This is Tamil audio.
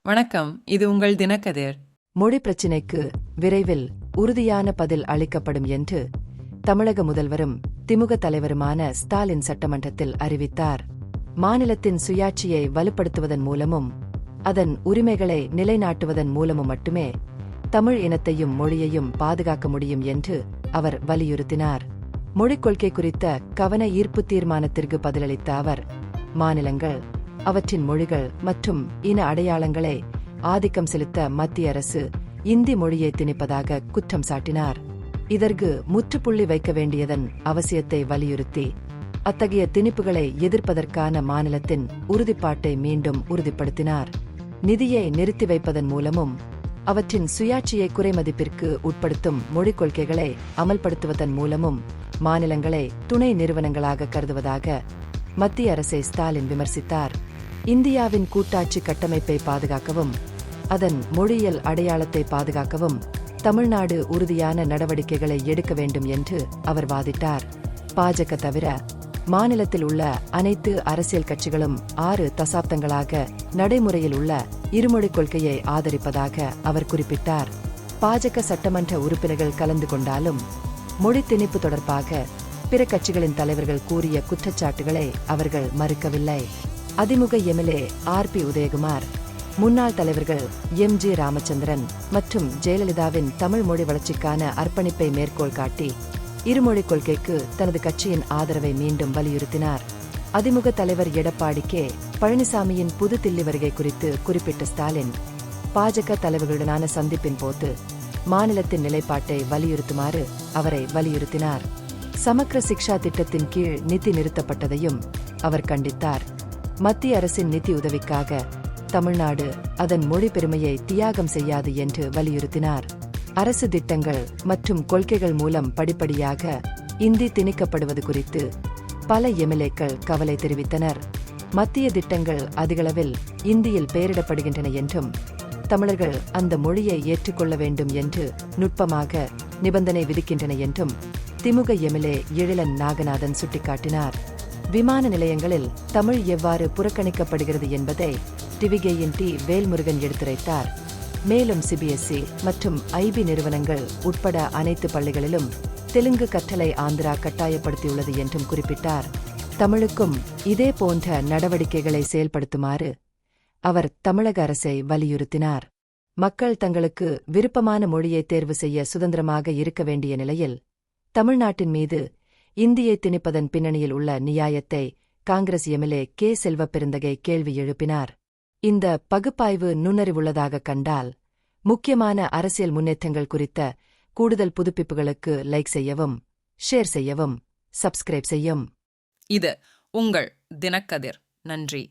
வணக்கம், இது உங்கள் தினக்கதிர். மொழி பிரச்சினைக்கு விரைவில் உறுதியான பதில் அளிக்கப்படும் என்று தமிழக முதல்வரும் திமுக தலைவருமான ஸ்டாலின் சட்டமன்றத்தில் அறிவித்தார். மாநிலத்தின் சுயாட்சியை வலுப்படுத்துவதன் மூலமும் அதன் உரிமைகளை நிலைநாட்டுவதன் மூலமும் மட்டுமே தமிழ் இனத்தையும் மொழியையும் பாதுகாக்க முடியும் என்று அவர் வலியுறுத்தினார். மொழிக் கொள்கை குறித்த கவன ஈர்ப்பு தீர்மானத்திற்கு பதிலளித்த அவர், மாநிலங்கள் அவற்றின் மொழிகள் மற்றும் இன அடையாளங்களை ஆதிக்கம் செலுத்த மத்திய அரசு இந்தி மொழியை திணிப்பதாக குற்றம் சாட்டினார். இதற்கு முற்றுப்புள்ளி வைக்க வேண்டியதன் அவசியத்தை வலியுறுத்தி அத்தகைய திணிப்புகளை எதிர்ப்பதற்கான மாநிலத்தின் உறுதிப்பாட்டை மீண்டும் உறுதிப்படுத்தினார். நிதியை நிறுத்தி வைப்பதன் மூலமும் அவற்றின் சுயாட்சியை குறைமதிப்பிற்கு உட்படுத்தும் மொழிக் கொள்கைகளை அமல்படுத்துவதன் மூலமும் மாநிலங்களை துணை நிறுவனங்களாக கருதுவதாக மத்திய அரசை ஸ்டாலின் விமர்சித்தார். இந்தியாவின் கூட்டாட்சி கட்டமைப்பை பாதுகாக்கவும் அதன் மொழியியல் அடையாளத்தை பாதுகாக்கவும் தமிழ்நாடு உறுதியான நடவடிக்கைகளை எடுக்க வேண்டும் என்று அவர் வாதிட்டார். பாஜக தவிர மாநிலத்தில் உள்ள அனைத்து அரசியல் கட்சிகளும் 6 தசாப்தங்களாக நடைமுறையில் உள்ள இருமொழிக் கொள்கையை ஆதரிப்பதாக அவர் குறிப்பிட்டார். பாஜக சட்டமன்ற உறுப்பினர்கள் கலந்து கொண்டாலும் மொழி திணிப்பு தொடர்பாக பிற கட்சிகளின் தலைவர்கள் கூறிய குற்றச்சாட்டுகளை அவர்கள் மறுக்கவில்லை. அதிமுக எம்எல்ஏ RP உதயகுமார், முன்னாள் தலைவர்கள் MG ராமச்சந்திரன் மற்றும் ஜெயலலிதாவின் தமிழ் மொழி வளர்ச்சிக்கான அர்ப்பணிப்பை மேற்கோள் காட்டி இருமொழிக் கொள்கைக்கு தனது கட்சியின் ஆதரவை மீண்டும் வலியுறுத்தினார். அதிமுக தலைவர் எடப்பாடி K. பழனிசாமியின் புதுதில்லி வருகை குறித்து குறிப்பிட்ட ஸ்டாலின், பாஜக தலைவர்களுடனான சந்திப்பின் போது மாநிலத்தின் நிலைப்பாட்டை வலியுறுத்துமாறு அவரை வலியுறுத்தினார். சமக்ர சிக்ஷா திட்டத்தின் கீழ் நிதி நிறுத்தப்பட்டதையும் அவர் கண்டித்தார். மத்திய அரசின் நிதி உதவிக்காக தமிழ்நாடு அதன் மொழி பெருமையை தியாகம் செய்யாது என்று வலியுறுத்தினார். அரசு திட்டங்கள் மற்றும் கொள்கைகள் மூலம் படிப்படியாக இந்தி திணிக்கப்படுவது குறித்து பல எம்எல்ஏக்கள் கவலை தெரிவித்தனர். மத்திய திட்டங்கள் அதிகளவில் இந்தியில் பெயரிடப்படுகின்றன என்றும் தமிழர்கள் அந்த மொழியை ஏற்றுக்கொள்ள வேண்டும் என்று நுட்பமாக நிபந்தனை விதிக்கின்றன என்றும் திமுக எம்எல்ஏ எழிலன் நாகநாதன் சுட்டிக்காட்டினார். விமான நிலையங்களில் தமிழ் எவ்வாறு புறக்கணிக்கப்படுகிறது என்பதை டிவிகேயின் T. வேல்முருகன் எடுத்துரைத்தார். மேலும் CBSE மற்றும் IB நிறுவனங்கள் உட்பட அனைத்து பள்ளிகளிலும் தெலுங்கு கற்றலை ஆந்திரா கட்டாயப்படுத்தியுள்ளது என்றும் குறிப்பிட்டார். தமிழுக்கும் இதே போன்ற நடவடிக்கைகளை செயல்படுத்துமாறு அவர் தமிழக அரசை வலியுறுத்தினார். மக்கள் தங்களுக்கு விருப்பமான மொழியை தேர்வு செய்ய சுதந்திரமாக இருக்க வேண்டிய நிலையில் தமிழ்நாட்டின் மீது இந்தியை திணிப்பதன் பின்னணியில் உள்ள நியாயத்தை காங்கிரஸ் எம்எல்ஏ K. செல்வப்பெருந்தகை கேள்வி எழுப்பினார். இந்த பகுப்பாய்வு நுண்ணறிவுள்ளதாக கண்டால் முக்கியமான அரசியல் முன்னேற்றங்கள் குறித்த கூடுதல் புதுப்பிப்புகளுக்கு லைக் செய்யவும், ஷேர் செய்யவும், சப்ஸ்கிரைப் செய்யும். இது உங்கள் தினக்கதிர். நன்றி.